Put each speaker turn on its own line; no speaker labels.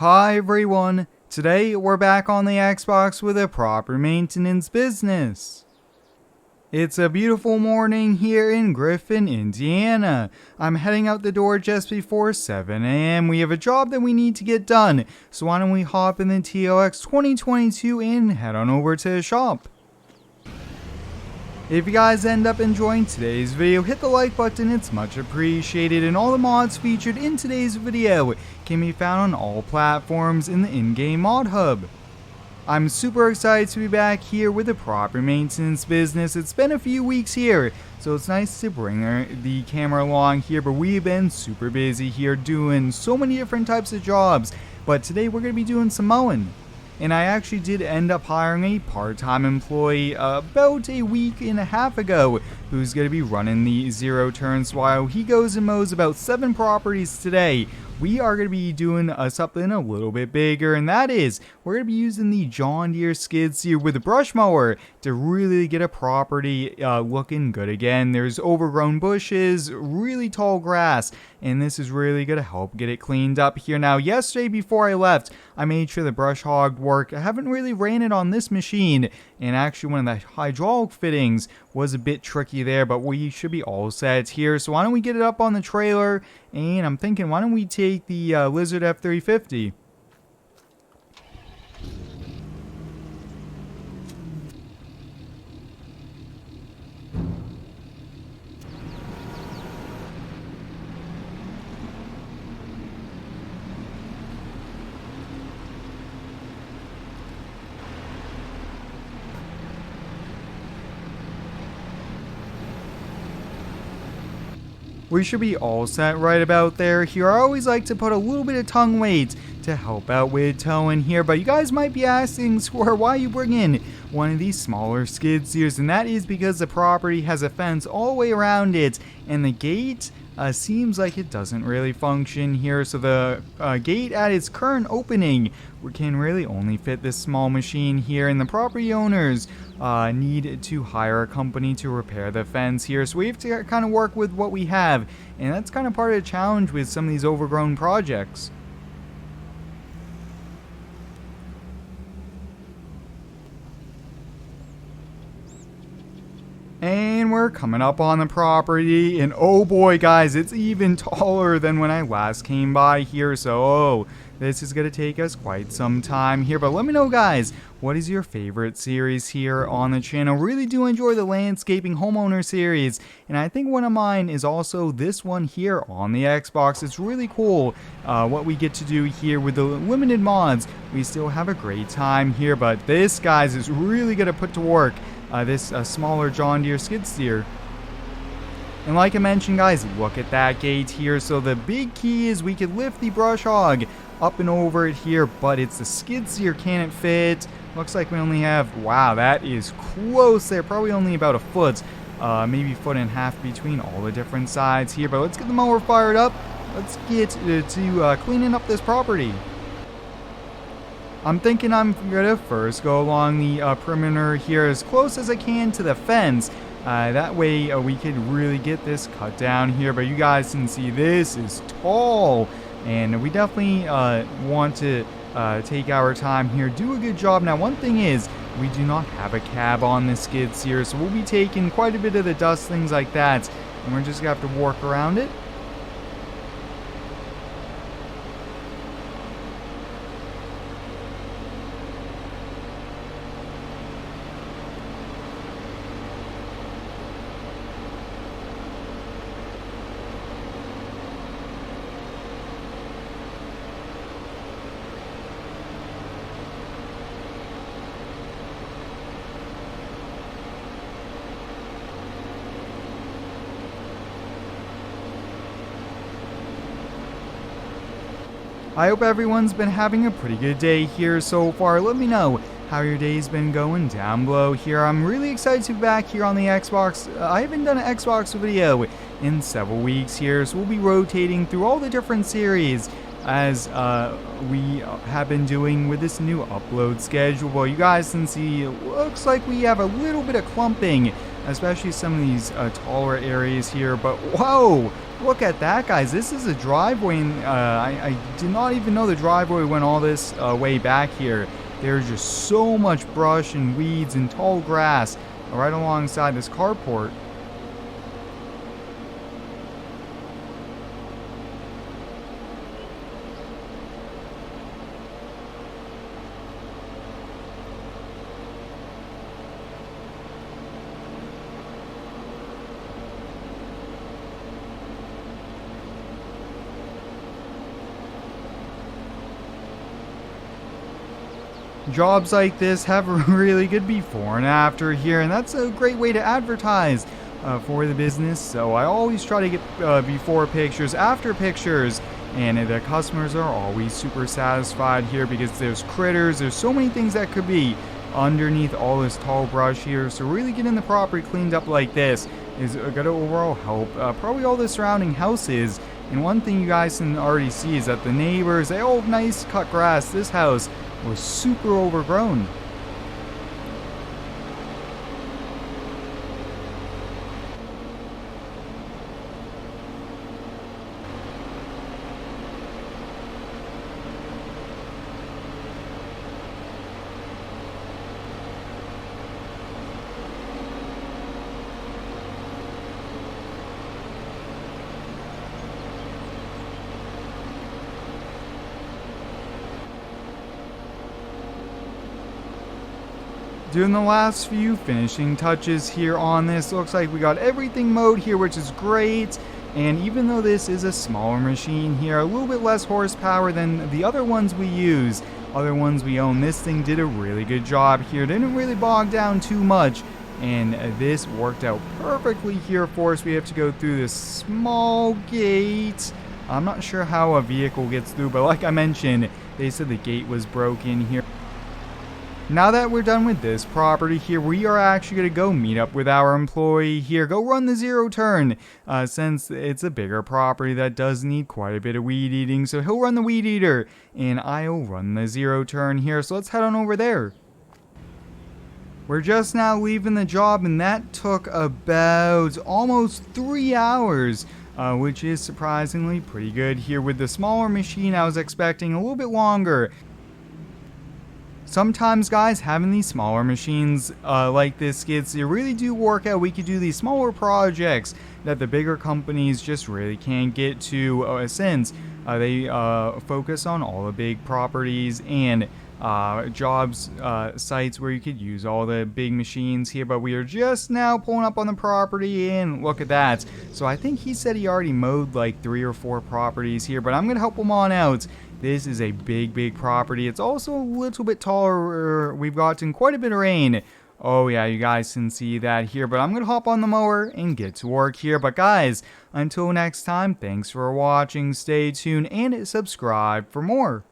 Hi everyone, today we're back on the Xbox with a proper maintenance business. It's a beautiful morning here in Griffin, Indiana. I'm heading out the door just before 7 a.m. We have a job that we need to get done, so why don't we hop in the TOX 2022 and head on over to the shop. If you guys end up enjoying today's video, hit the like button, it's much appreciated, and all the mods featured in today's video can be found on all platforms in the in-game mod hub. I'm super excited to be back here with a proper maintenance business. It's been a few weeks here, so it's nice to bring the camera along here, but we've been super busy here doing so many different types of jobs, but today we're going to be doing some mowing. And I actually did end up hiring a part-time employee about a week and a half ago who's going to be running the zero turns while he goes and mows about 7 properties today. We are going to be doing something a little bit bigger, and that is we're going to be using the John Deere skid steer with a brush mower to really get a property looking good again. There's overgrown bushes, really tall grass, and this is really going to help get it cleaned up here. Now, yesterday before I left, I made sure the brush hogged work. I haven't really ran it on this machine, and actually one of the hydraulic fittings was a bit tricky there, but we should be all set here. So why don't we get it up on the trailer, and I'm thinking why don't we take the Lizard F350. We should be all set right about there here. I always like to put a little bit of tongue weight to help out with towing here, but you guys might be asking, Square, why you bring in one of these smaller skid steers, and that is because the property has a fence all the way around it, and the gate seems like it doesn't really function here. So the gate at its current opening can really only fit this small machine here, and the property owners need to hire a company to repair the fence here. So we have to kind of work with what we have, and that's kind of part of the challenge with some of these overgrown projects. And we're coming up on the property, and oh boy guys, it's even taller than when I last came by here, so this is going to take us quite some time here. But let me know guys, what is your favorite series here on the channel? Really do enjoy the landscaping homeowner series, and I think one of mine is also this one here on the Xbox. It's really cool what we get to do here with the limited mods. We still have a great time here, but this guys is really going to put to work this smaller John Deere skid steer. And like I mentioned guys, look at that gate here. So the big key is we could lift the brush hog up and over it here, but it's the skid steer can't fit. Looks like we only have, wow, that is close there, probably only about a foot, maybe a foot and a half between all the different sides here. But let's get the mower fired up. Let's get to cleaning up this property. I'm thinking I'm gonna first go along the perimeter here as close as I can to the fence. That way we could really get this cut down here. But you guys can see this is tall, and we definitely want to take our time here, do a good job. Now one thing is, we do not have a cab on the skid steer, so we'll be taking quite a bit of the dust, things like that, and we're just gonna have to work around it. I hope everyone's been having a pretty good day here so far. Let me know how your day's been going down below here. I'm really excited to be back here on the Xbox. I haven't done an Xbox video in several weeks here, so we'll be rotating through all the different series as we have been doing with this new upload schedule. Well, you guys can see, it looks like we have a little bit of clumping especially some of these taller areas here. But whoa, look at that, guys. This is a driveway, and I did not even know the driveway went all this way back here. There's just so much brush and weeds and tall grass right alongside this carport. Jobs like this have a really good before and after here, and that's a great way to advertise for the business. So I always try to get before pictures, after pictures, and the customers are always super satisfied here because there's critters, there's so many things that could be underneath all this tall brush here. So really getting the property cleaned up like this is going to overall help probably all the surrounding houses. And one thing you guys can already see is that the neighbors, they all have nice cut grass. This house was super overgrown. Doing the last few finishing touches here on this. Looks like we got everything mowed here, which is great. And even though this is a smaller machine here, a little bit less horsepower than the other ones we use, other ones we own, this thing did a really good job here. Didn't really bog down too much. And this worked out perfectly here for us. We have to go through this small gate. I'm not sure how a vehicle gets through, but like I mentioned, they said the gate was broken here. Now that we're done with this property here, we are actually going to go meet up with our employee here, go run the zero turn, since it's a bigger property that does need quite a bit of weed eating. So he'll run the weed eater, and I'll run the zero turn here. So let's head on over there. We're just now leaving the job, and that took about almost 3 hours. Which is surprisingly pretty good here. With the smaller machine, I was expecting a little bit longer. Sometimes, guys, having these smaller machines like this skids, they really do work out. We could do these smaller projects that the bigger companies just really can't get to, since they focus on all the big properties and jobs, sites where you could use all the big machines here. But we are just now pulling up on the property, and look at that. So I think he said he already mowed like 3 or 4 properties here, but I'm going to help him on out. This is a big property. It's also a little bit taller. We've gotten quite a bit of rain. Oh yeah, you guys can see that here. But I'm going to hop on the mower and get to work here. But guys, until next time, thanks for watching. Stay tuned and subscribe for more.